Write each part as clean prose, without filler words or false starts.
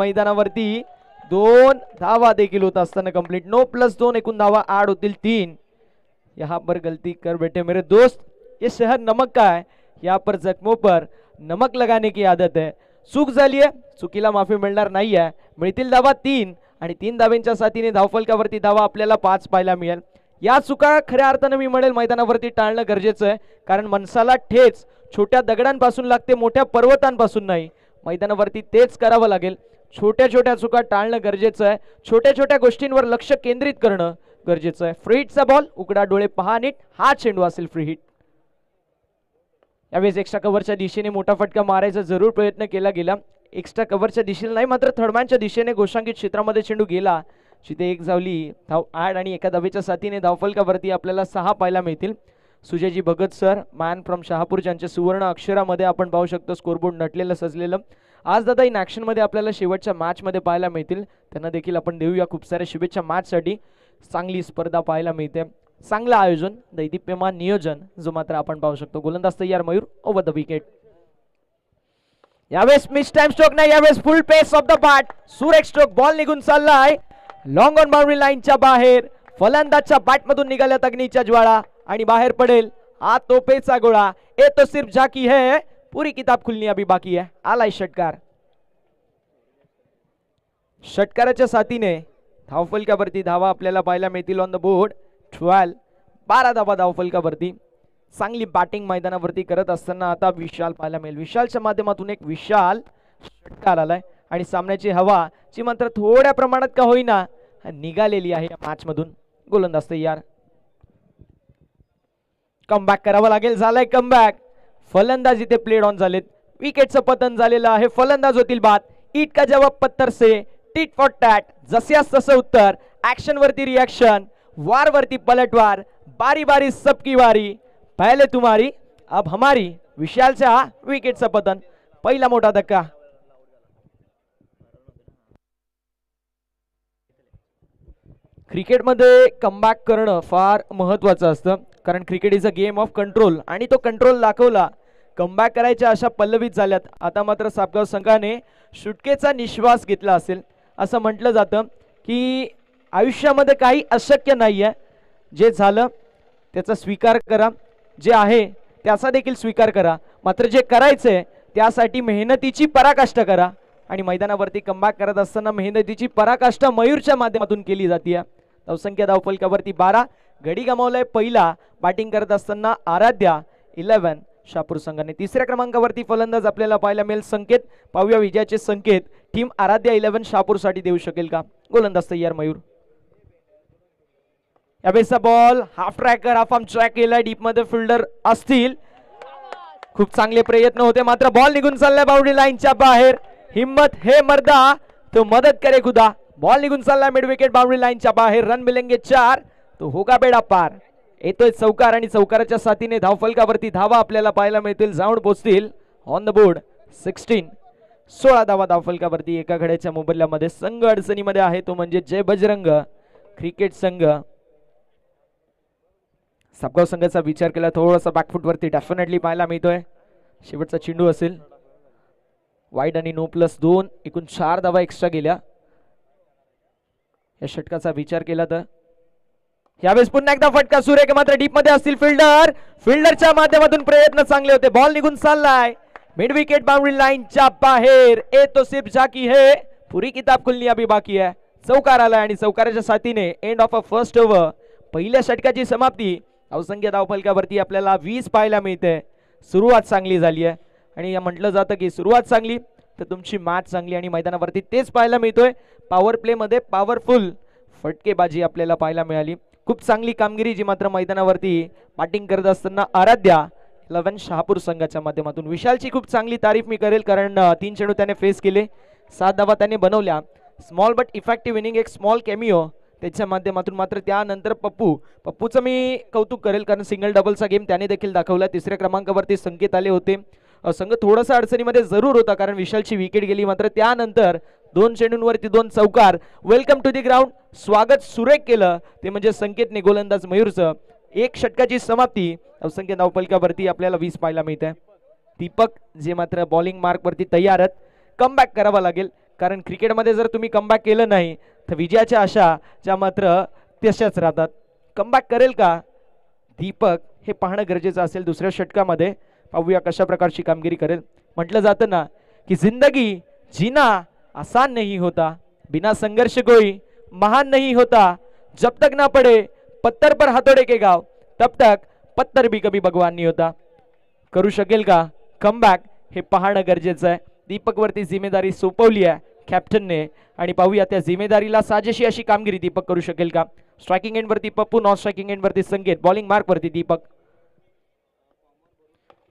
मैदानावरती 2 धावा देखील होत असताना कंप्लीट. 9+2 एकूण धावा आड होतील 3. यहाँ पर गलती कर बैठे मेरे दोस्त. ये शहर नमक का है, यहाँ पर जख्मों पर नमक लगाने की आदत है. चूक झाली आहे, चुकीला माफी मिळणार नाही आहे. मिळतील धावा 3 आणि 3 धाव्यांच्या साथीने धावफलकावरती धावा आपल्याला 5 पाहायला मिळेल. या चुका खऱ्या अर्थानं मी म्हणेल मैदानावरती टाळणं गरजेचं आहे, कारण माणसाला ठेच छोट्या दगडांपासून लागते, मोठ्या पर्वतांपासून नाही. मैदानावरती तेच करावं लागेल. छोट्या छोट्या चुका टाळणं गरजेचं आहे. छोट्या छोट्या गोष्टींवर लक्ष केंद्रित करणं गरजेचं आहे. फ्री हिटचा बॉल, उघडा डोळे पहा नीट, हा चेंडू असेल फ्री हिट. यावेळेस एक्स्ट्रा कव्हरच्या दिशेने मोठा फटका मारायचा जरूर प्रयत्न केला गेला. एक्स्ट्रा कव्हरच्या दिशेने नाही, मात्र थर्डमॅनच्या दिशेने घोषांकित क्षेत्रामध्ये चेंडू गेला. जिथे एक धावली, धाव आड आणि एका धावेच्या साथीने धावफलकावरती आपल्याला 6 पाहायला मिळतील. Sujayji Bhagat sir man from Shahapur ज्यांच्या सुवर्ण अक्षरामध्ये आपण पाहू शकतो स्कोरबोर्ड नटलेलं सजलेलं. आज दादा इन ॲक्शन मध्ये आपल्याला शेवटच्या मॅच मध्ये पाहायला मिळतील, त्यांना देखील आपण देऊया खूप साऱ्या शुभेच्छा. मॅच साठी चांगली स्पर्धा पाहायला मिळते, चांगलं आयोजन, दैदिप्यमान नियोजन जो मात्र आपण पाहू शकतो. गोलंदाज तयार मयूर ओव्हर द विकेट. यावेळेस मिस टाइम स्ट्रोक नाही, यावेळेस full face of the bat, सुरेख स्ट्रोक, बॉल निघून चाललाय लॉंग ऑन बाउंड्री लाईनच्या बाहेर. फलंदाजच्या बॅट मधून निघाल्यात अग्नीच्या ज्वाळा आणि बाहेर पडेल हा तोपेचा गोळा. ए तो सिर्फ झाकी है, पूरी किताब खुलनी अभी बाकी है. आलाय षटकार, षटकाराच्या साथीने धावफलकावरती धावा आपल्याला पाहायला मिळतील ऑन द बोर्ड 12. 12 धावा धावफलकावरती. चांगली बॅटिंग मैदानावरती करत असताना आता विशाल पाहायला मिळेल. विशालच्या माध्यमातून एक विशाल षटकार आलाय आणि सामन्याची हवा जी मात्र थोड्या प्रमाणात का होईना निघालेली आहे या मॅच मधून. गोलंदाज तयार, कमबॅक करावं लागेल. झालंय कमबॅक, फलंदाज इथे प्लेड ऑन झालेत, विकेटचं पतन झालेलं आहे. फलंदाज होतील बाद. ईट का जवाब पत्थर से, टीट फॉर टॅट, जस्यास तसं उत्तर. ऍक्शन वरती रिएक्शन, वार वरती पलटवार, बारी बारी सबकी वारी, पहले तुम्हारी अब हमारी. विशालच्या विकेटचं पतन, पहिला मोठा धक्का. क्रिकेटमध्ये कमबॅक करणं फार महत्वाचं असतं, कारण cricket is a game of control आणि तो कंट्रोल दाखवला. कमबॅक करायच्या अशा पल्लवीत झाल्यात. आता मात्र सापगाव संघाने सुटकेचा निश्वास घेतला असेल. असं म्हटलं जातं की आयुष्यामध्ये काही अशक्य नाही आहे, जे झालं त्याचा स्वीकार करा, जे आहे त्याचा देखील स्वीकार करा, मात्र जे करायचंय त्यासाठी मेहनतीची पराकाष्ठा करा. आणि मैदानावरती कमबॅक करत असताना मेहनतीची पराकाष्ठा मयूरच्या माध्यमातून केली जाते. धावसंख्या धावफलकावरती 12. गडी गमावलाय पहिला बॅटिंग करत असताना आराध्या 11 शहापूर संघाने. तिसऱ्या क्रमांकावरती फलंदाज आपल्याला पाहायला मिळेल संकेत. पाहूया विजयाचे संकेत टीम आराध्या 11 शहापूर साठी देऊ शकेल का. गोलंदाज तयार मयूर. यावेळेचा ball half tracker, half arm track केलाय, डीप मध्ये फिल्डर असतील. खूप चांगले प्रयत्न होते, मात्र बॉल निघून चाललाय बाउंड्री लाईनच्या बाहेर. हिम्मत है मर्दा तो मदत करे खुदा. बॉल निघून चाललाय मिड विकेट बाउंड्री लाईनच्या बाहेर. रन मिलेंगे 4 तो होगा बेडा पार. येतोय चौकार आणि चौकाराच्या साथीने धावफलकावरती धावा आपल्याला पाहायला मिळतील, जाऊन पोहोचतील ऑन द बोर्ड 16. 16 धावा धावफलकावरती. एका घड्याच्या मोबदल्यामध्ये संघ अडचणीमध्ये आहे, तो म्हणजे जय बजरंग क्रिकेट संघ. सापगाव संघाचा विचार केला थोडासा बॅकफुट वरती डेफिनेटली पाहायला मिळतोय. शेवटचा चेंडू असेल वाईड आणि नो प्लस 2. एकूण 4 धावा एक्स्ट्रा गेल्या. या षटकाचा विचार केला तर यावेळेस पुन्हा एकदा फटका सुरेख, मात्र डीप मध्ये असतील फिल्डर. फिल्डरच्या माध्यमातून प्रयत्न चांगले होते, बॉल निघून चाललाय मिड विकेट बाउंड्री लाईनच्या बाहेर. ए तो सिर्फ झाकी है, पुरी किताब खुलनी अभी बाकी है. चौकार आलाय आणि चौकाराच्या साथीने end of a first over, पहिल्या षटकाची समाप्ती. धावसंख्या धावफलकावरती आपल्याला 20 पाहायला मिळते. सुरुवात चांगली झाली आहे आणि म्हटलं जातं की सुरुवात चांगली तर तुमची मॅच चांगली, आणि मैदानावरती तेच पाहायला मिळतोय. पॉवर प्ले मध्ये पॉवरफुल फटकेबाजी आपल्याला पाहायला मिळाली. खूप चांगली कामगिरी जी मात्र मैदानावरती बॅटिंग करत असताना आराध्या 11 शहापूर संघाच्या माध्यमातून. विशालची खूप चांगली तारीफ मी करेल, कारण 3 चेंडू त्याने फेस केले, 7 धावा त्याने बनवल्या. स्मॉल बट इफेक्टिव्ह इनिंग, एक स्मॉल कॅमिओ त्याच्या माध्यमातून. मात्र त्यानंतर पप्पूचं मी कौतुक करेल, कारण सिंगल डबलचा गेम त्याने देखील दाखवला. तिसऱ्या क्रमांकावरती संकेत आले होते. संघ थोडासा अडचणीमध्ये जरूर होता, कारण विशालची विकेट गेली, मात्र त्यानंतर 2 चेंडूंवरती 2 चौकार. वेलकम टू दी ग्राउंड, स्वागत सुरेख केलं ते म्हणजे संकेतने गोलंदाज मयूरचं. 1 षटकाची समाप्ती. धावसंख्या धावफलकावरती आपल्याला 20 पाहायला मिळते. दीपक जे मात्र बॉलिंग मार्क वरती तयार आहेत. कमबॅक करावा लागेल, कारण क्रिकेटमध्ये जर तुम्ही कमबॅक केलं नाही तर विजयाच्या आशा ज्या मात्र तशाच राहतात. कमबॅक करेल का दीपक हे पाहणं गरजेचं असेल. दुसऱ्या षटकामध्ये पाहूया कशा प्रकारची कामगिरी करेल. म्हटलं जातं ना की जिंदगी जीना आसान नहीं होता, बिना संघर्ष कोई महान नहीं होता, जब तक ना पड़े पत्थर पर हाथोड़े के गाव तब तक पत्थर भी कभी भगवान नहीं होता. करू शकेल का कमबॅक हे पाहणं गरजेचं आहे. दीपक वरती जिम्मेदारी सोपवली आहे कॅप्टनने, आणि पाहूया त्या जिम्मेदारीला साजेशी अशी कामगिरी दीपक करू शकेल का. स्ट्रायकिंग एंड वरती पप्पू, नॉन स्ट्रायकिंग एंड वरती संकेत, बॉलिंग मार्क वरती दीपक.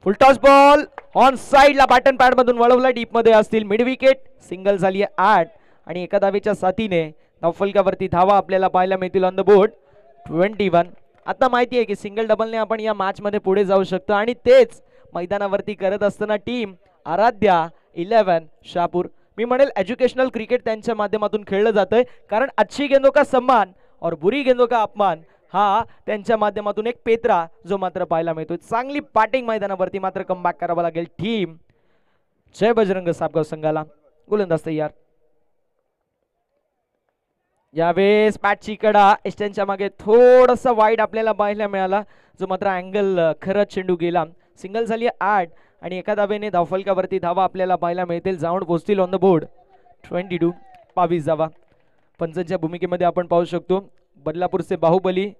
फुल टॉस बॉल ऑन साइडला बॅटन पॅड मधून वळवला, डीप मध्ये असतील. मिड विकेट, सिंगल झाली आहे 8 आणि एका धावेच्या साथीने धावफलकावरती धावा आपल्याला पाहायला मिळतील ऑन द बोर्ड 21. आता माहिती आहे की सिंगल डबलने आपण या मॅच मध्ये पुढे जाऊ शकतो आणि तेच मैदानावरती करत असताना टीम आराध्या 11 शहापूर, मी म्हणेल एज्युकेशनल क्रिकेट त्यांच्या माध्यमातून खेळलं जातंय, कारण अच्छी गेंदों का सम्मान और बुरी गेंदों का अपमान हा त्यांच्या माध्यमातून एक पेत्रा जो मात्र पाहायला मिळतोय. चांगली बॅटिंग मैदानावरती मात्र कमबॅक करावा लागेल टीम जय बजरंग सापगाव संघाला. गोलंदाज तयार. यावेळेस पॅटची कडा एस्टनच्या मागे थोडासा वाईड आपल्याला पाहायला मिळाला, जो मात्र अँगल खरंच चेंडू गेला. सिंगल झाली 8 आणि एका धावेने धावफलकावरती धावा आपल्याला पाहायला मिळतील. जाऊन पोहोचतील ऑन द बोर्ड 22 धावा. पंचांच्या भूमिकेमध्ये आपण पाहू शकतो बदलापूरचे बाहुबली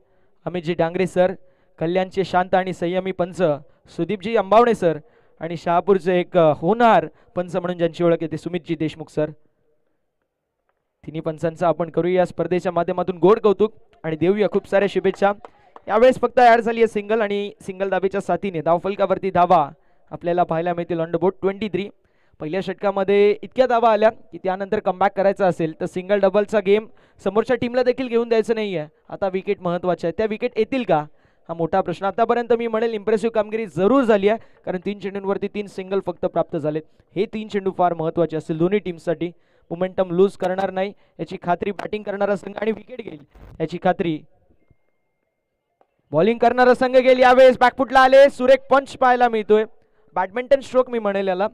अमितजी डांगरे सर, कल्याणचे शांत आणि संयमी पंच सुदीपजी अंबावणे सर आणि शहापूरचे एक होणार पंच म्हणून ज्यांची ओळख येते सुमितजी देशमुख सर. तिन्ही पंचांचा आपण करूया या स्पर्धेच्या माध्यमातून गोड कौतुक आणि देऊया खूप साऱ्या शुभेच्छा. यावेळेस फक्त ऍड झाली आहे सिंगल आणि सिंगल धावेच्या साथीने धावफलकावरती धावा आपल्याला पाहायला मिळतील ऑन द बोर्ड 23. पहिल्या षटकामध्ये इतक्या धावा आल्या की त्यानंतर कमबॅक करायचा असेल तर सिंगल डबलचा गेम समोरच्या टीमला देखील घेऊन द्यायचं नाहीये. आता विकेट महत्वाच्या आहे, त्या विकेट येतील का हा मोठा प्रश्न. आतापर्यंत मी म्हणेल इम्प्रेसिव्ह कामगिरी जरूर झाली आहे, कारण 3 चेंडूंवरती 3 सिंगल फक्त प्राप्त झालेत. हे 3 चेंडू फार महत्वाचे असतील दोन्ही टीमसाठी. मोमेंटम लूज करणार नाही याची खात्री बॅटिंग करणारा संघ आणि विकेट घेईल याची खात्री बॉलिंग करणारा संघ घेईल. यावेळेस बॅकफुटला आले, सुरेख पंच पाहायला मिळतोय. बॅडमिंटन स्ट्रोक मी म्हणेल याला.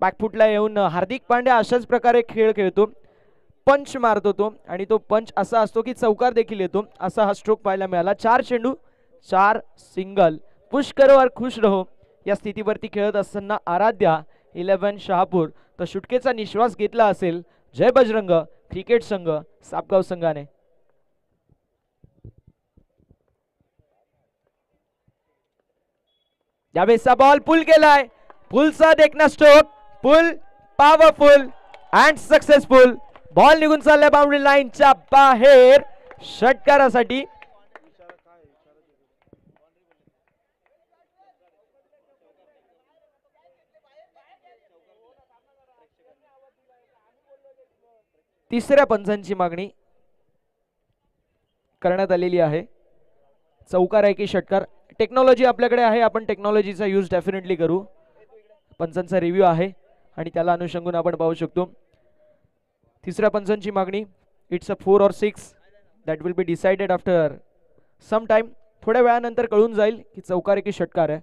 बॅकफुटला येऊन हार्दिक पांड्या अशाच प्रकारे खेळ खेळतो, पंच मारतो तो आणि तो पंच असा असतो की चौकार देखील येतो. असा हा स्ट्रोक पाहायला मिळाला. 4 चेंडू 4 सिंगल. पुश करो और खुश रहो या स्थितीवरती खेळत असताना आराध्या 11 शहापूर तर सुटकेचा निश्वास घेतला असेल जय बजरंग क्रिकेट संघ सापगाव संघाने. यावेळेसचा बॉल पुल केलाय, पुलचा देखना stroke, pull powerful and successful. Ball निघून चाललाय बाउंड्री लाईनच्या बाहेर षटकारासाठी. तिसऱ्या पंचांची मागणी करण्यात आलेली आहे. चौकार आहे की षटकार, टेक्नॉलॉजी आपल्याकडे आहे, आपण टेक्नॉलॉजीचा यूज डेफिनेटली करू. पंचांचा रिव्ह्यू आहे आणि त्याला अनुषंगून आपण पाहू शकतो. तिसऱ्या पंचांची मागणी, it's a 4 or 6 that will be decided after some time. थोड्या वेळानंतर कळून जाईल की चौकार आहे की षटकार आहे.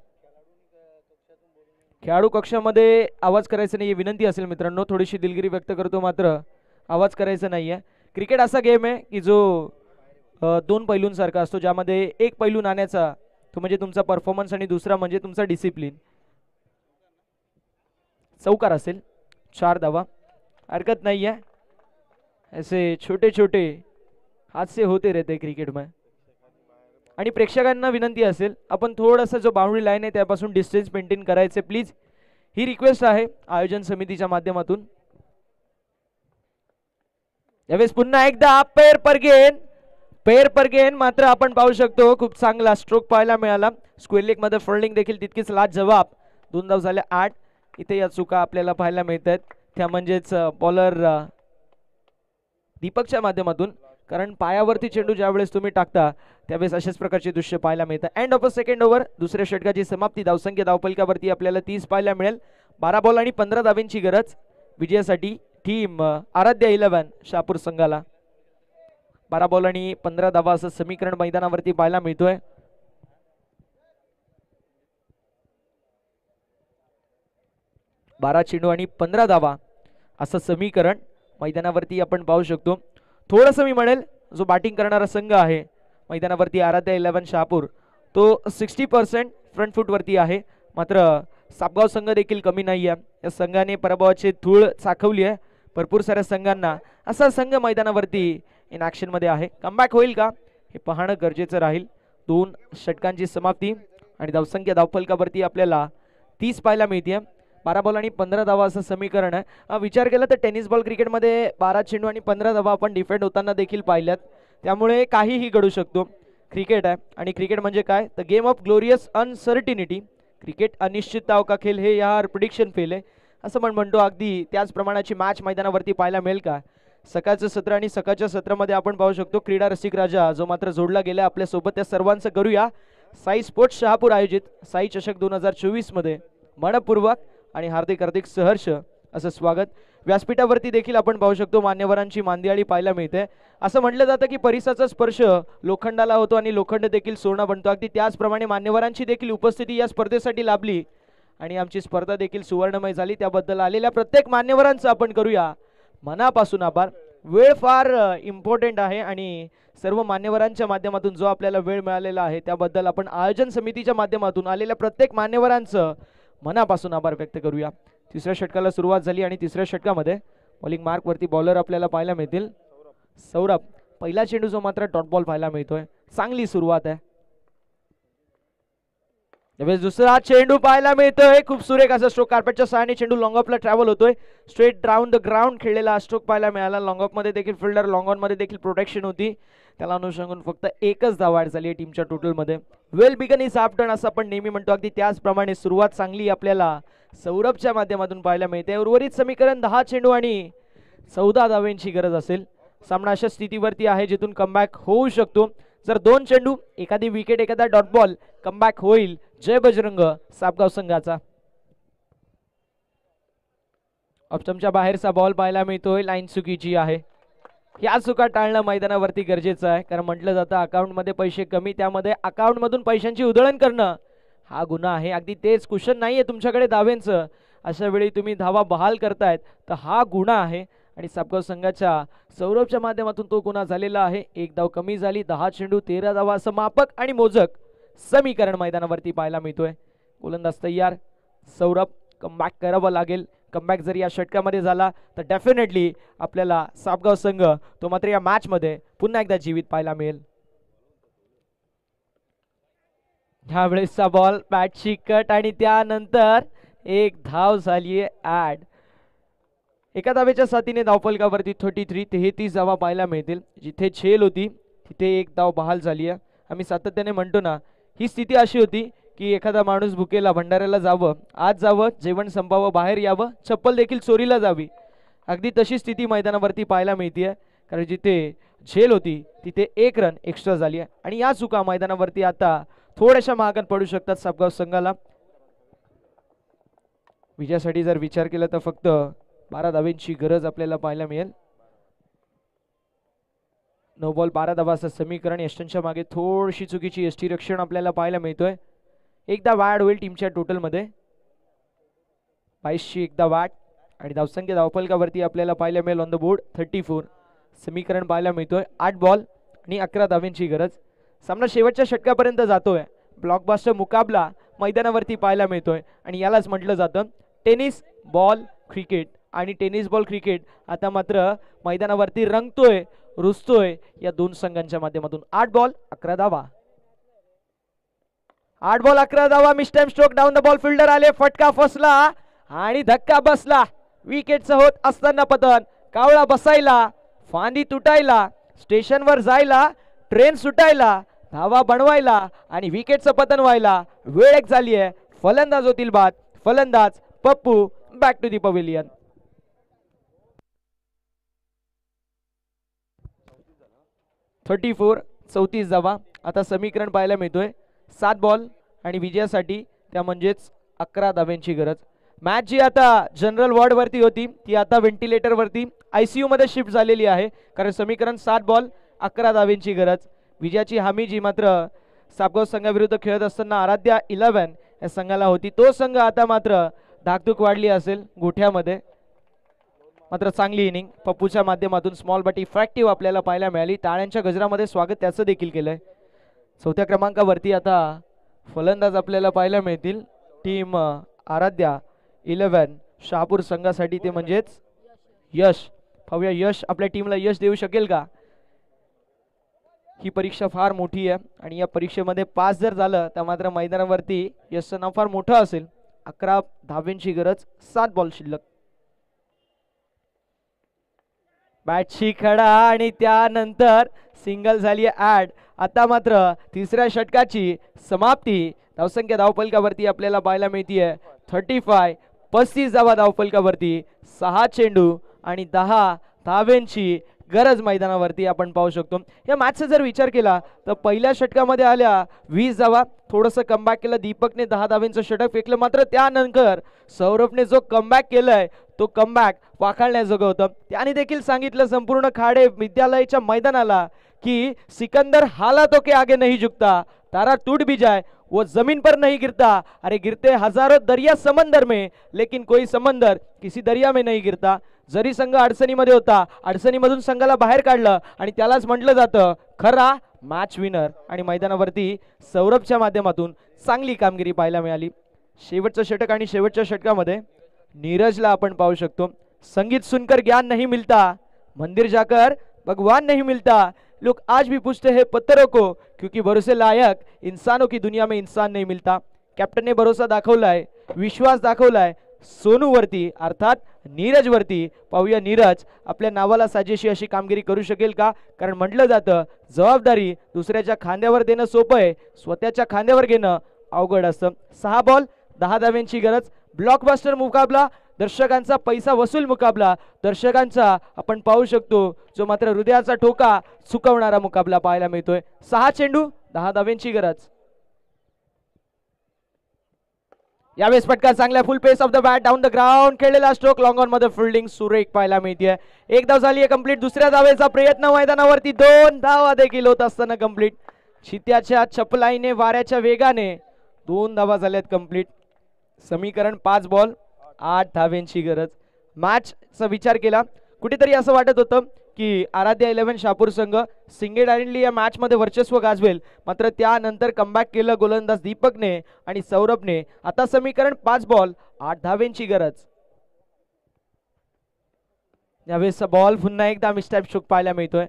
खेळाडू कक्षामध्ये आवाज करायचा नाही विनंती असेल मित्रांनो, थोडीशी दिलगिरी व्यक्त करतो, मात्र आवाज करायचा नाहीये. क्रिकेट असा गेम आहे की जो 2 पैलूंसारखा असतो, ज्यामध्ये एक पैलू नाण्याचा तो म्हणजे तुमचा परफॉर्मन्स आणि दुसरा म्हणजे तुमचा डिसिप्लिन. चौकार असेल, 4 धावा, हरकत नहीं है. ऐसे छोटे छोटे हादसे होते रहते क्रिकेट में. आणि प्रेक्षकांना विनंती असेल आपण थोडासा जो बाउंड्री लाईन आहे त्यापासून डिस्टन्स मेंटेन करायचे प्लीज, ही रिक्वेस्ट आहे आयोजन समितीच्या माध्यमातून. यावेळेस पुन्हा एकदा पेर पर गेन मात्र आपण पाहू शकतो खूप चांगला स्ट्रोक पाहायला मिळाला. स्क्वेअर लेग मध्ये फील्डिंग देखील तितकीच लाजवाब. 2 धाव झाल्या 8. इथे या चुका आपल्याला पाहायला मिळतात, त्या म्हणजेच बॉलर दीपकच्या माध्यमातून, कारण पायावरती चेंडू ज्यावेळेस तुम्ही टाकता त्यावेळेस अशाच प्रकारचे दृश्य पाहायला मिळतात. End of a second over, दुसऱ्या षटकाची समाप्ती. धावसंख्या धावफलकावरती आपल्याला 30 पाहायला मिळेल. 12 बॉल आणि 15 धावांची गरज विजयासाठी टीम आराध्या 11 शहापूर संघाला. 12 बॉल आणि 15 धावा असं समीकरण मैदानावरती पाहायला मिळतोय. बारा चेंडू आणि 15 धावा असं समीकरण मैदानावरती आपण पाहू शकतो. थोडंसं मी म्हणेल जो बॅटिंग करणारा संघ आहे मैदानावरती आराध्या 11 शहापूर तो 60% फ्रंट फूट वरती आहे, मात्र सापगाव संघ देखील कमी नाही आहे. या संघाने पराभवाची धूळ चाखवली आहे भरपूर साऱ्या संघांना. असा संघ मैदानावरती इन ऍक्शन मध्ये आहे. कमबॅक होईल का हे पाहणं गरजेचं राहील. 2 षटकांची समाप्ती आणि धावसंख्या धावफलकावरती आपल्याला 30 पाहायला मिळते. 12 बॉल आणि 15 धावा असं समीकरण आहे. विचार केला तर टेनिस बॉल क्रिकेटमध्ये 12 चेंडू आणि 15 धावा आपण डिफेंड होताना देखील पाहिल्यात, त्यामुळे काहीही घडू शकतो. क्रिकेट आहे आणि क्रिकेट म्हणजे काय तर game of glorious uncertainty. Cricket अनिश्चितताओं का खेळ हे यार प्रिडिक्शन फेल आहे असं म्हणतो. अगदी त्याच प्रमाणाची मॅच मैदानावरती पाहायला मिळेल का. सकाळचं सत्र आणि सकाळच्या सत्रामध्ये आपण पाहू शकतो क्रीडा रसिक राजा जो मात्र जोडला गेला आपल्या सोबत. त्या सर्वांचं करूया साई स्पोर्ट्स शहापूर आयोजित साई चषक 2024 मध्ये मनपूर्वक आणि हार्दिक हार्दिक सहर्ष असं स्वागत. व्यासपीठावरती देखील आपण पाहू शकतो मान्यवरांची मांदियाळी पाहायला मिळते. असं म्हटलं जातं की परिसाचा स्पर्श लोखंडाला होतो आणि लोखंड देखील सोनं बनतो. अगदी त्याचप्रमाणे मान्यवरांची देखील उपस्थिती या स्पर्धेसाठी लाभली आणि आमची स्पर्धा देखील सुवर्णमय झाली. त्याबद्दल आलेल्या प्रत्येक मान्यवरांचं आपण करूया मनापासून आभार. वेळ फार इम्पॉर्टंट आहे आणि सर्व मान्यवरांच्या माध्यमातून जो आपल्याला वेळ मिळालेला आहे त्याबद्दल आपण आयोजन समितीच्या माध्यमातून आलेल्या प्रत्येक मान्यवरांचं मनापासून आभार व्यक्त करूया. तिसऱ्या षटकाला सुरुवात झाली आणि तिसऱ्या षटकामध्ये बॉलिंग मार्क वरती बॉलर आपल्याला पाहायला मिळतील. सौरभ पहिला चेंडू जो मात्र डॉट बॉल पाहायला मिळतोय. चांगली सुरुवात आहे. दुसरा चेंडू पाहायला मिळतोय. खूप सुरेख असा स्ट्रोक कार्पेटच्या सहाय्याने चेंडू लॉंग ऑफला ट्रॅव्हल होतोय. स्ट्रेट राऊंड द ग्राउंड खेळलेला स्ट्रोक पाहायला मिळाला. लॉंग ऑफ मध्ये देखील फिल्डर लॉंग ऑन मध्ये देखील प्रोटेक्शन होती. त्याला अनुषंगून फक्त एकच धाव ऍड झाली आहे टीमच्या टोटल मध्ये. Well begun is half done असं आपण नेहमी म्हणतो. अगदी त्याचप्रमाणे सुरुवात चांगली आपल्याला सौरभच्या माध्यमातून पाहायला मिळते. उर्वरित समीकरण 10 चेंडू आणि 14 धावांची गरज असेल. सामना अशा स्थितीवरती आहे जिथून कमबॅक होऊ शकतो. जर 2 चेंडू एखादी विकेट एखादा डॉट बॉल कमबॅक होईल. जय बजरंग सापगाव संघाचा. ऑप्शनच्या बाहेरचा बॉल पाहायला मिळतोय. लाईन चुकीची आहे. या चुका टाळणं मैदानावरती गरजेचं आहे कारण म्हटलं जातं अकाउंट मध्ये पैसे कमी त्यामध्ये अकाउंट मधून पैशांची उधळण करणं हा गुन्हा आहे. अगदी तेच कुशन नाहीये तुमच्याकडे धावेंचं. अशा वेळी तुम्ही धावा बहाल करतायत तर हा गुन्हा आहे आणि सापगाव संघाच्या सौरभच्या माध्यमातून तो गुन्हा झालेला आहे. एक धाव कमी झाली. 10 चेंडू 13 धावा असं मापक आणि मोजक समीकरण मैदानावरती पाहायला मिळतोय. गोलंदाज तयार. सौरभ कमबॅक करावं लागेल. कमबॅक जर या षटकामध्ये झाला तर डेफिनेटली आपल्याला सापगाव संघ तो मात्र या मॅच मध्ये पुन्हा एकदा जीवित पाहायला मिळेल. ह्यावेळेसचा बॉल बॅटची कट आणि त्यानंतर एक धाव झालीये ऍड. एका धावेच्या साथीने धावफलकावरती 33 धावा पाहायला मिळतील. जिथे झेल होती तिथे एक धाव बहाल झाली आहे. आम्ही सातत्याने म्हणतो ना ही स्थिती अशी होती की एखादा माणूस भुकेला भंडाऱ्याला जावं, आत जावं, जेवण संपावं, बाहेर यावं, चप्पल देखील चोरीला जावी. अगदी तशी स्थिती मैदानावरती पाहायला मिळते कारण जिथे झेल होती तिथे 1 रन एक्स्ट्रा झाली आहे आणि या चुका मैदानावरती आता थोड्याशा महागात पडू शकतात सापगाव संघाला. विजयासाठी जर विचार केला तर फक्त 12 धावेंची गरज आपल्याला पाहायला मिळेल. 9 बॉल 12 धावा असं समीकरण. यष्टनच्या मागे थोडीशी चुकीची यष्टी रक्षण आपल्याला पाहायला मिळतोय. एकदा वाढ होईल टीमच्या टोटल मध्ये. 22ची एकदा वाढ आणि धावसंख्या धावफलकावरती आपल्याला पाहायला मिळेल ऑन द बोर्ड 34. समीकरण पाहायला मिळतोय. 8 बॉल आणि 11 धावेंची गरज. सामना शेवटच्या षटकापर्यंत जातोय. ब्लॉकबस्टर मुकाबला मैदानावरती पाहायला मिळतोय आणि यालाच म्हटलं जातं टेनिस बॉल क्रिकेट. आणि टेनिस बॉल क्रिकेट आता मात्र मैदानावरती रंगतोय, रुजतोय या दोन संघांच्या माध्यमातून. 8 बॉल 11 धावा. 8 बॉल 11 धावा. Mistime stroke down the ball. Fielder आले. फटका फसला आणि धक्का बसला. विकेटचं होत असताना पतन. कावळा बसायला, फांदी तुटायला, स्टेशनवर जायला, ट्रेन सुटायला, धावा बनवायला आणि विकेटचं पतन व्हायला वेळ एक झाली आहे. फलंदाज होतील बाद. फलंदाज Pappu. Back to the pavilion. (34) 34 धावा. आता समीकरण पाहायला मिळतोय 7 बॉल आणि विजयासाठी त्या म्हणजेच 11 धाव्यांची गरज. मॅच जी आता जनरल वॉर्ड वरती होती ती आता व्हेंटिलेटर वरती ICU मध्ये शिफ्ट झालेली आहे कारण समीकरण 7 बॉल 11 धाव्यांची गरज. विजयाची हमी जी मात्र सापगाव संघाविरुद्ध खेळत असताना आराध्या 11 या संघाला होती तो संघ आता मात्र धाकधूक वाढली असेल गोठ्यामध्ये. मात्र चांगली इनिंग पप्पूच्या माध्यमातून स्मॉल बट इफेक्टिव्ह आपल्याला पाहायला मिळाली. टाळ्यांच्या गजरामध्ये स्वागत त्याचं देखील केलंय. 4थ्या क्रमांकावरती आता फलंदाज आपल्याला पाहायला मिळतील. टीम आराध्या 11 शहापूर संघासाठी ते म्हणजेच यश. पाहूया यश आपल्या टीमला यश देऊ शकेल का. ही परीक्षा फार मोठी आहे आणि या परीक्षेमध्ये पास जर झालं तर मात्र मैदानावरती यशचं नाव फार मोठं असेल. 11 धाव्यांची गरज. 7 बॉल शिल्लक. बॅटची खडा आणि त्यानंतर सिंगल झाली ऍड. आता मात्र तिसऱ्या षटकाची समाप्ती. धावसंख्या धावफलकावरती आपल्याला पाहायला मिळतीये 35. 35 धावा धावफलकावरती. 6 चेंडू आणि 10 धावेंची गरज मैदानावरती आपण पाहू शकतो. या मॅचचा जर विचार केला तर पहिल्या षटकामध्ये आल्या 20 धावा, थोडंसं कमबॅक केलं, दीपकने 10 धावेंचं षटक फेकलं, मात्र त्यानंतर सौरभने जो कमबॅक केलाय तो कमबॅक वाखाणण्याजोगं होतं. त्याने देखील सांगितलं संपूर्ण खाडे विद्यालयाच्या मैदानाला की सिकंदर हाला तो के आगे नहीं झुकता, तारा टूट भी जाए वो जमीन पर नहीं गिरता, अरे गिरते हजारों दरिया समंदर में लेकिन कोई समंदर किसी दरिया में नहीं गिरता. जरी संघ अडचणीमध्ये होता, अडचणीमधून संघाला बाहेर काढलं आणि त्यालाच म्हटलं जातं खरा मॅच विनर. आणि मैदानावरती सौरभच्या माध्यमातून चांगली कामगिरी पाहायला मिळाली. शेवटचं षटक आणि शेवटच्या षटकामध्ये नीरजला आपण पाहू शकतो. संगीत सुनकर ज्ञान नहीं मिलता, मंदिर जाकर भगवान नहीं मिलता, लोग आज भी पूछते हैं पत्थरों को क्योंकि भरोसे लायक इंसानों की दुनिया में इंसान नहीं मिलता. कॅप्टनने भरोसा दाखवलाय, विश्वास दाखवलाय सोनूवरती अर्थात नीरजवरती. पाहूया नीरज आपल्या नावाला साजेशी अशी कामगिरी करू शकेल का? कारण म्हटलं जातं जबाबदारी दुसऱ्याच्या खांद्यावर देणं सोपं आहे, स्वतःच्या खांद्यावर घेणं अवघड असतं. 6 बॉल 10 धाव्यांची गरज. ब्लॉकबस्टर मुकाबला, दर्शकांचा पैसा वसूल मुकाबला, दर्शकांचा आपण पाहू शकतो जो मात्र हृदयाचा ठोका चुकवणारा मुकाबला पाहायला मिळतोय. 6 चेंडू 10 धाव्यांची गरज. यावेळेस फटका चांगला, full face of the bat, down the ground खेळलेला स्ट्रोक, लॉंग ऑन मध्ये फिल्डिंग सुरेख पाहायला मिळते. 1 धाव झाली आहे कंप्लीट. दुसऱ्या धावेचा प्रयत्न मैदानावरती, 2 धावा देखील होत असताना कंप्लीट. चित्याच्या चपलाईने वाऱ्याच्या वेगाने 2 धावा झाल्यात कंप्लीट. समीकरण 5 बॉल 8 धाव्यांची गरज. मॅचचा विचार केला कुठेतरी असं वाटत होतं की आराध्या 11 शहापूर संघ सिंगल हँडली या मॅच मध्ये वर्चस्व गाजवेल, मात्र त्यानंतर कमबॅक केलं गोलंदाज दीपकने आणि सौरभने. आता समीकरण 5 बॉल 8 धाव्यांची गरज. यावेळेस बॉल पुन्हा एकदा मिस्टॅप शोक पाहायला मिळतोय.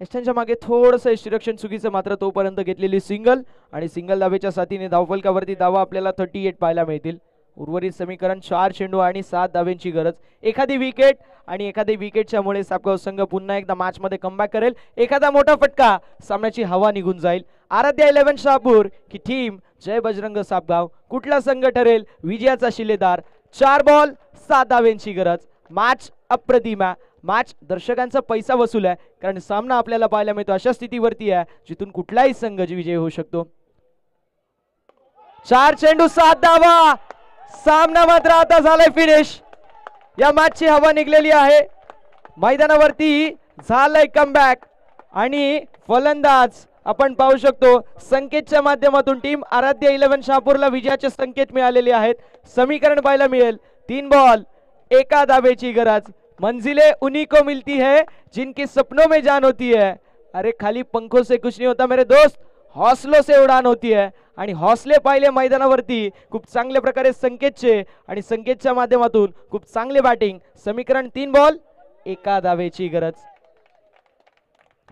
एस्टनच्या मागे थोडंसं डिरेक्शन चुकीचं, मात्र तोपर्यंत घेतलेली सिंगल आणि सिंगल धावेच्या साथीने धावफलकावरती धावा आपल्याला 38 पाहायला मिळतील. उर्वरित समीकरण 4 चेंडू आणि 7 धाव्यांची गरज. एखादी विकेट आणि एखादी विकेटच्या मुळे सापगाव संघ पुन्हा एकदा मॅच मध्ये कमबॅक करेल. एखादा मोठा फटका सामन्याची हवा निघून जाईल. आराध्या 11 शहापूर की टीम जय बजरंग सापगाव, कुठला संघ ठरेल विजयाचा शिलेदार? 4 बॉल 7 धाव्यांची गरज. मॅच अप्रतिम आहे, मॅच दर्शकांचा पैसा वसूल आहे, कारण सामना आपल्याला पाहायला मिळतो अशा स्थितीवरती आहे जिथून कुठलाही संघ विजय होऊ शकतो. 4 चेंडू 7 धावा. सामना मात्र आता झालाय फिनिश. या मॅचची हवा निघलेली आहे. मैदानावरती झालंय कमबॅक आणि फलंदाज आपण पाहू शकतो संकेतच्या माध्यमातून टीम आराध्य 11 शहापूरला विजयाचे संकेत मिळालेले आहेत. समीकरण पाहायला मिळेल 3 बॉल 1 धावेची गरज. मंजिलें उन्हीं को मिलती है जिनके सपनों में जान होती है. अरे खाली पंखों से कुछ नहीं होता मेरे दोस्त, हौसलों से उड़ान होती है. आणि हौसले पाहिले मैदानावरती खूप चांगल्या प्रकारे संकेतचे आणि संकेतच्या माध्यमातून खूप चांगले बॅटिंग. समीकरण 3 बॉल 1 धावेची गरज.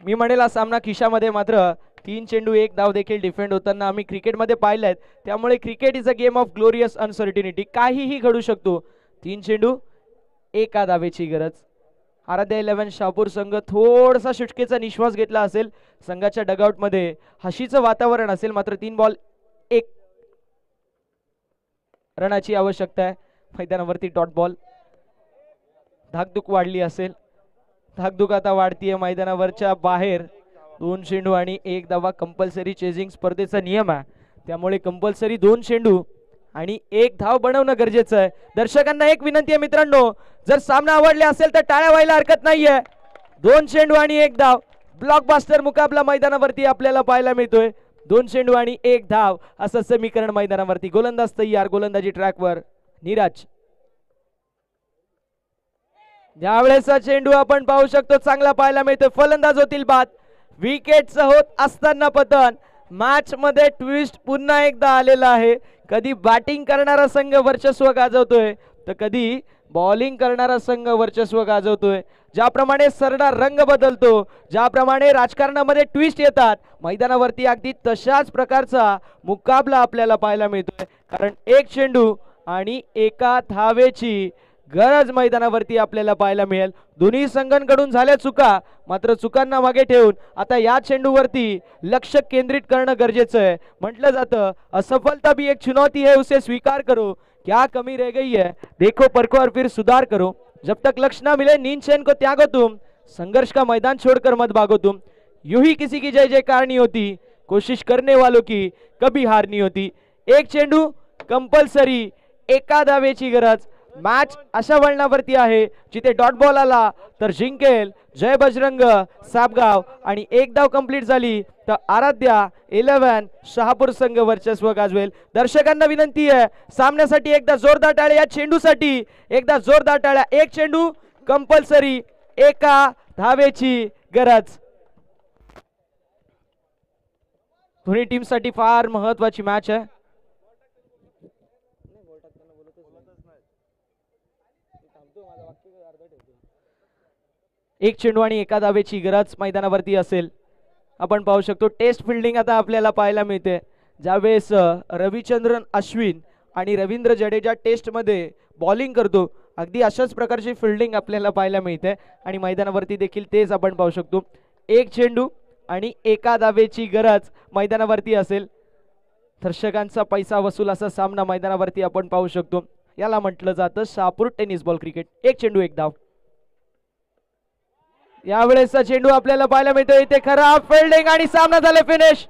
मी म्हणेल सामना खिशामध्ये, मात्र 3 चेंडू 1 धाव देखील डिफेंड होताना आम्ही क्रिकेटमध्ये पाहिलेत. त्यामुळे cricket is a game of glorious uncertainty, काहीही घडू शकतो. 3 चेंडू 1 धावेची गरज. आराध्या 11 शहापूर संघ थोडासा शुटकेचा निश्वास घेतला असेल, संघाच्या डगआउट मध्ये हशीचं वातावरण असेल, मात्र 3 बॉल 1 रनाची आवश्यकता आहे. मैदानावरती डॉट बॉल. धाकधूक वाढली असेल, धाकधूक आता वाढतीये मैदानावरच्या बाहेर. 2 चेंडू आणि 1 धावा कंपल्सरी चेजिंग स्पर्धेचा नियम आहे, त्यामुळे कंपल्सरी 2 चेंडू आणि 1 धाव बनवणं गरजेचं आहे. दर्शकांना एक विनंती आहे मित्रांनो, जर सामना आवडला असेल तर टाळ्या व्हायला हरकत नाहीये. 2 चेंडू आणि 1 धाव. ब्लॉकबस्टर मुकाबला मैदानावरती आपल्याला पाहायला मिळतोय. 2 चेंडू आणि 1 धाव असं समीकरण मैदानावरती. गोलंदाज तयार, गोलंदाजी ट्रॅकवर नीरज. यावेळेचा चेंडू आपण पाहू शकतो चांगला पाहायला मिळतोय. फलंदाज होतील बाद. विकेटचं होत असताना पतन. मॅच मध्ये ट्विस्ट पुन्हा एकदा आलेला आहे. कधी बॅटिंग करणारा संघ वर्चस्व गाजवतोय तर कधी बॉलिंग करणारा संघ वर्चस्व गाजवतोय. ज्याप्रमाणे सरडा रंग बदलतो, ज्याप्रमाणे राजकारणामध्ये ट्विस्ट येतात, मैदानावरती अगदी तशाच प्रकारचा मुकाबला आपल्याला पाहायला मिळतोय. कारण 1 चेंडू आणि 1 धावेची गरज मैदानावरती आपल्याला पाहायला मिळेल. दोन्ही संघांकडून झाल्या चुका, मात्र चुकांना मागे ठेवून आता या चेंडूवरती लक्ष केंद्रित करणं गरजेचं आहे. म्हटलं जातं असफलता भी एक चुनौती है, उसे स्वीकार करो. क्या कमी रह गई है देखो परखो और फिर सुधार करो. जब तक लक्ष्य ना मिले नींद चैन को त्यागो तुम, संघर्ष का मैदान छोड़कर मत भागो तुम। यूं ही किसी की जय जयकार नहीं होती, कोशिश करने वालों की कभी हार नहीं होती। एक चेंडू कंपल्सरी, एका धावेची गरज। मॅच अशा वळणावरती आहे जिथे डॉट बॉल आला तर जिंकेल जय बजरंग सापगाव, आणि एक धाव कंप्लीट झाली तर आराध्या 11 शहापूर संघ वर्चस्व गाजवेल। दर्शकांना विनंती आहे, सामन्यासाठी एकदा जोरदार टाळ्या, या चेंडूसाठी एकदा जोरदार टाळ्या। एक चेंडू कंपल्सरी, एका धावेची गरज। दोन्ही टीम साठी फार महत्वाची मॅच आहे। एक चेंडू आणि एका धावेची गरज मैदानावरती असेल। आपण पाहू शकतो टेस्ट फिल्डिंग आता आपल्याला पाहायला मिळते, ज्यावेळेस रविचंद्रन अश्विन आणि रवींद्र जडेजा टेस्ट मध्ये बॉलिंग करतो, अगदी अशाच प्रकारची फिल्डिंग आपल्याला पाहायला मिळते आणि मैदानावरती देखील तेच आपण पाहू शकतो। एक चेंडू आणि एका धावेची गरज मैदानावरती असेल। दर्शकांचा पैसा वसूल असा सामना मैदानावरती आपण पाहू शकतो। याला म्हटलं जातं शहापूर टेनिस बॉल क्रिकेट। एक चेंडू एक धाव। यावेळेसचा चेंडू आपल्याला पाहायला मिळतो, इथे खराब फिल्डिंग आणि सामना झाले फिनिश।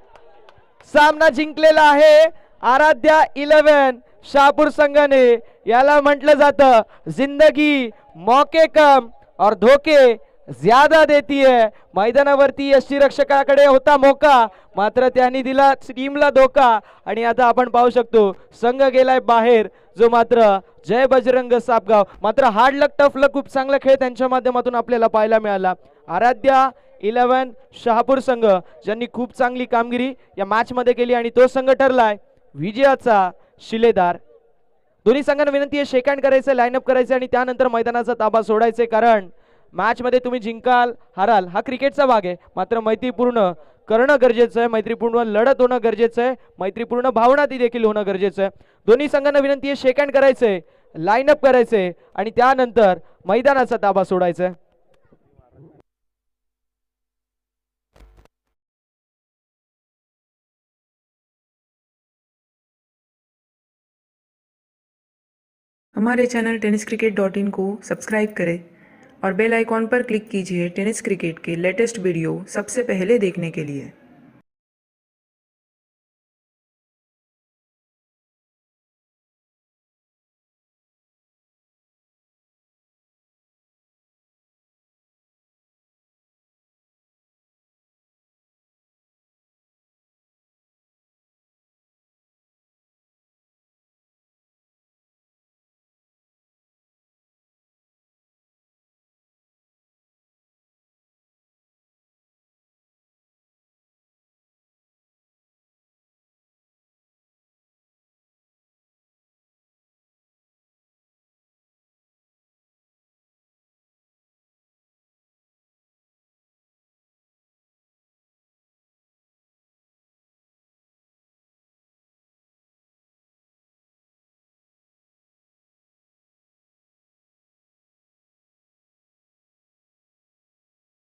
सामना जिंकलेला आहे आराध्या 11 शहापूर संघाने। याला म्हटलं जातं जिंदगी मौके कम और धोके ज्यादा देती है। मैदानावरती यष्टीरक्षकाकडे होता मौका, मात्र त्यांनी दिला टीमला धोका आणि आता आपण पाहू शकतो संघ गेलाय बाहेर, जो मात्र जय बजरंग सापगाव। मात्र हार्ड लक टफ लक खूप चांगला खेळ त्यांच्या माध्यमातून आपल्याला पाहायला मिळाला। आराध्या 11 शहापूर संघ ज्यांनी खूप चांगली कामगिरी या मॅच मध्ये केली आणि तो संघ ठरलाय विजयाचा शिलेदार। दोन्ही संघांना विनंती आहे शेक हँड करायचं, लाईनअप करायचं आणि त्यानंतर मैदानाचा ताबा सोडायचे, कारण मॅच मध्ये तुम्ही जिंकाल हाराल हा क्रिकेटचा भाग आहे, मात्र मैत्रीपूर्ण करणं गरजेचं आहे, मैत्रीपूर्ण लढत होणं गरजेचं आहे, मैत्रीपूर्ण भावना ती देखील होणं गरजेचं आहे। दोन्ही संघांना विनंती आहे शेक हँड करायचंय, लाईनअप करायचंय आणि त्यानंतर मैदानाचा ताबा सोडायचा आहे। हमारे चैनल tenniscricket.in को सब्सक्राइब करें और बेल आइकॉन पर क्लिक कीजिए टेनिस क्रिकेट के लेटेस्ट वीडियो सबसे पहले देखने के लिए।